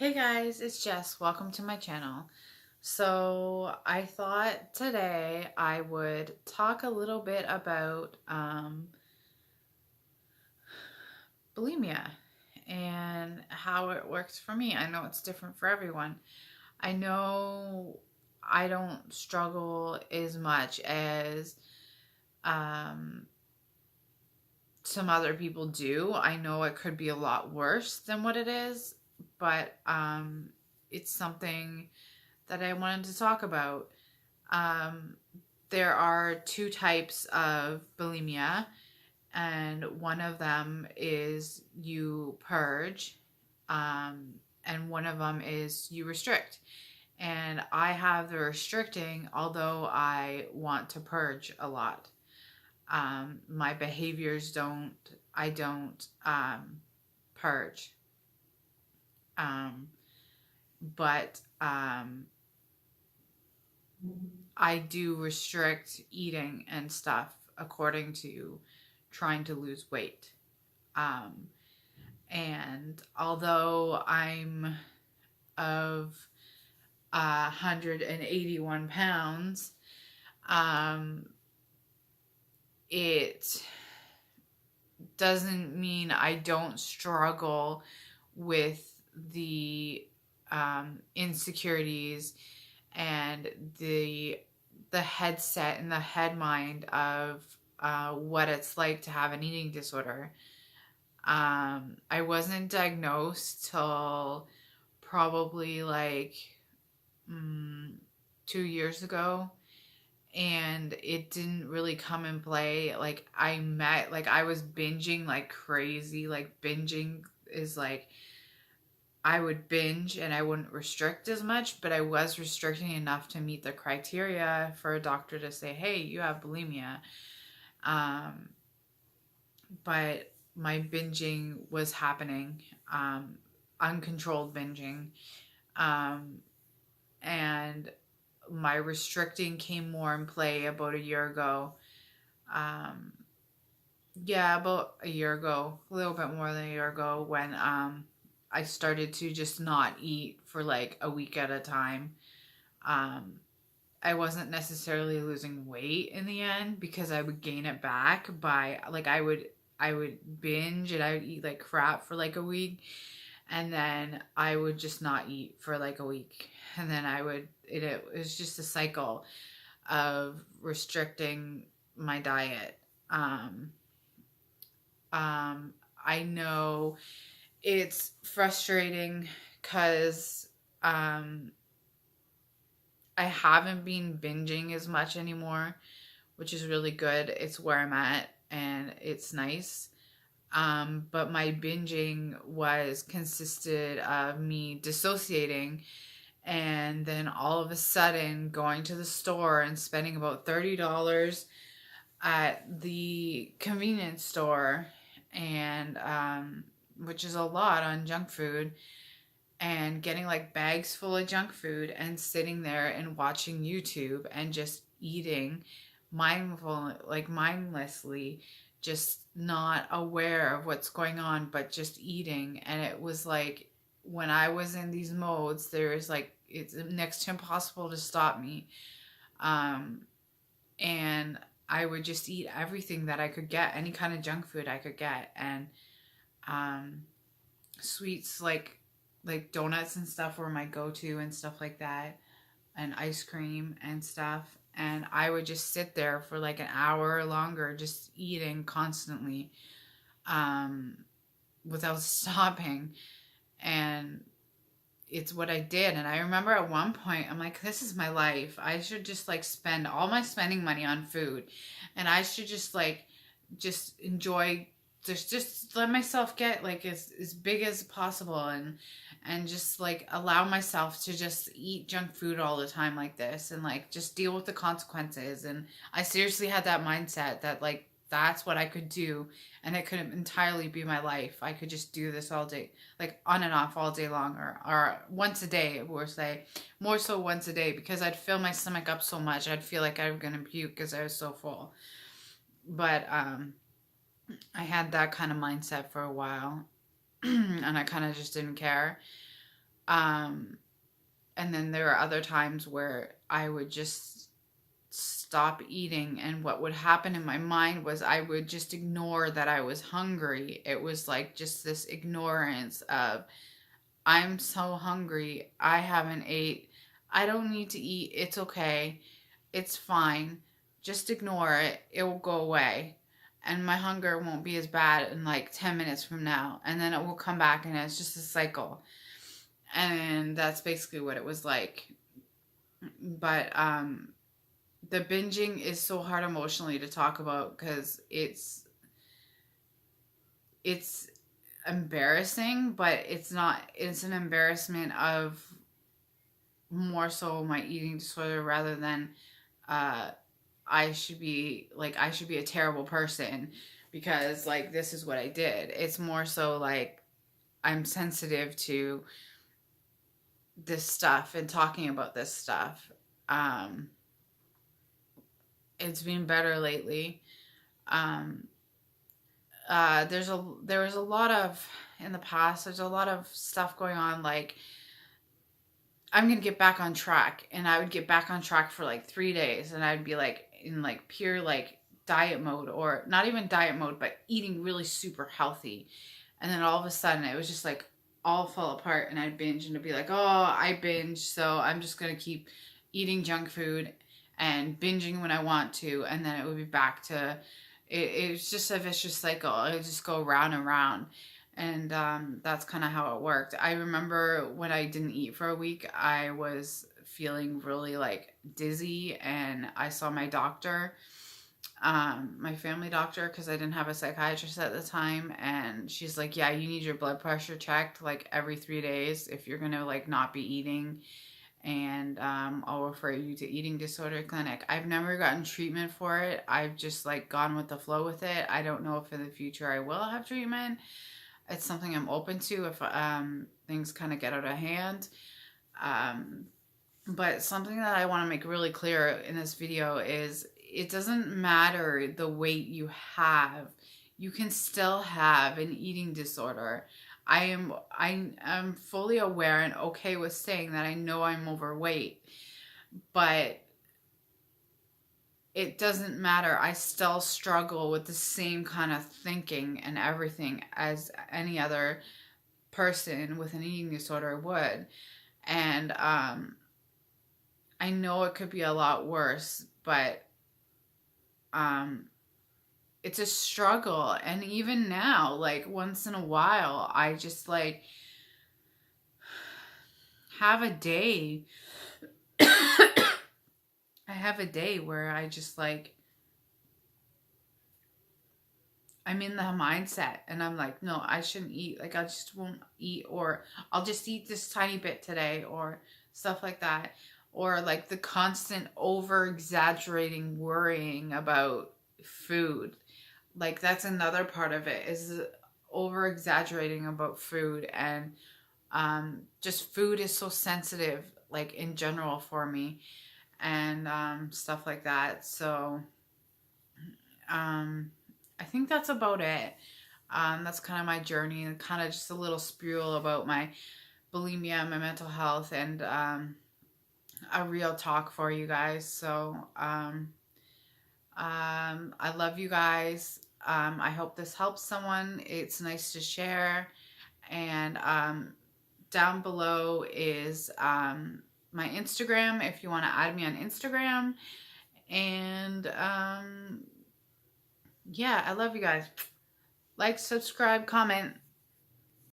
Hey guys, it's Jess. Welcome to my channel. So I thought today I would talk a little bit about bulimia and how it works for me. I know it's different for everyone. I know I don't struggle as much as um, some other people do. I know it could be a lot worse than what it is, but it's something that I wanted to talk about. Um, there are two types of bulimia, and one of them is you purge, and one of them is you restrict. And I have the restricting, although I want to purge a lot. My behaviors I don't purge. Um, but I do restrict eating and stuff according to trying to lose weight. Um, and although I'm of 181 pounds, um, it doesn't mean I don't struggle with the insecurities and the headset and the head mind of what it's like to have an eating disorder. I wasn't diagnosed till probably like 2 years ago, and it didn't really come in play. Like I was binging like crazy. Like binging is like I would binge and I wouldn't restrict as much, but I was restricting enough to meet the criteria for a doctor to say, hey, you have bulimia. Um, but my binging was happening, uncontrolled binging. Um, and my restricting came more in play about a year ago. Um, yeah, about a year ago, a little bit more than a year ago, when I started to just not eat for like a week at a time. Um, I wasn't necessarily losing weight in the end because I would gain it back by like I would binge and I would eat like crap for like a week, and then I would just not eat for like a week, and then it was just a cycle of restricting my diet. Um, I know it's frustrating because um, I haven't been binging as much anymore, which is really good. It's where I'm at and it's nice. But my binging was consisted of me dissociating and then all of a sudden going to the store and spending about $30 at the convenience store, and which is a lot on junk food, and getting like bags full of junk food and sitting there and watching YouTube and just eating mindlessly, just not aware of what's going on, but just eating. And it was like when I was in these modes, there was like it's next to impossible to stop me. Um, and I would just eat everything that I could get, any kind of junk food I could get, and um, sweets like donuts and stuff were my go-to and stuff like that, and ice cream and stuff. And I would just sit there for like an hour or longer, just eating constantly, um, without stopping. And it's what I did. And I remember at one point, I'm like, this is my life. I should just like spend all my spending money on food. And I should just enjoy, just let myself get like as big as possible, and just like allow myself to just eat junk food all the time like this, and like just deal with the consequences. And I seriously had that mindset that like that's what I could do, and it could entirely be my life. I could just do this all day, like on and off all day long, or once a day, or say more so once a day, because I'd fill my stomach up so much I'd feel like I was gonna puke because I was so full. But I had that kind of mindset for a while, and I kind of just didn't care. Um, and then there are other times where I would just stop eating, and what would happen in my mind was I would just ignore that I was hungry. It was like just this ignorance of, I'm so hungry, I haven't ate, I don't need to eat, it's okay, it's fine, just ignore it, it will go away, and my hunger won't be as bad in like 10 minutes from now, and then it will come back, and it's just a cycle. And that's basically what it was like. But the binging is so hard emotionally to talk about because it's embarrassing, but it's not, it's an embarrassment of more so my eating disorder rather than uh I should be like, I should be a terrible person because like this is what I did. It's more so like I'm sensitive to this stuff and talking about this stuff. Um it's been better lately. Um there was a lot of, in the past there's a lot of stuff going on, like I'm gonna get back on track, and I would get back on track for like 3 days, and I'd be like in like pure like diet mode, or not even diet mode, but eating really super healthy. And then all of a sudden it was just like all fall apart, and I'd binge, and it'd be like, oh, I binge, so I'm just gonna keep eating junk food and binging when I want to, and then it would be back to it was just a vicious cycle. It would just go round and round. And that's kind of how it worked. I remember when I didn't eat for a week, I was feeling really like dizzy, and I saw my doctor, my family doctor, because I didn't have a psychiatrist at the time. And she's like, yeah, you need your blood pressure checked like every 3 days if you're gonna like not be eating, and I'll refer you to eating disorder clinic. I've never gotten treatment for it. I've just like gone with the flow with it. I don't know if in the future I will have treatment. It's something I'm open to if things kind of get out of hand. Um, but something that I want to make really clear in this video is it doesn't matter the weight you have. You can still have an eating disorder. I am fully aware and okay with saying that I know I'm overweight, but it doesn't matter. I still struggle with the same kind of thinking and everything as any other person with an eating disorder would. And I know it could be a lot worse, but um, it's a struggle. And even now, like once in a while, I just like have a day. I have a day where I just like, I'm in the mindset and I'm like, no, I shouldn't eat. Like, I just won't eat, or I'll just eat this tiny bit today, or stuff like that. Or like the constant over exaggerating worrying about food. Like, that's another part of it, is over exaggerating about food. And just food is so sensitive, like in general for me, and stuff like that. So, I think that's about it. That's kind of my journey, and kind of just a little spiel about my bulimia, my mental health, and a real talk for you guys. So I love you guys. I hope this helps someone. It's nice to share. And down below is my Instagram if you want to add me on Instagram. And yeah, I love you guys. Like, subscribe, comment.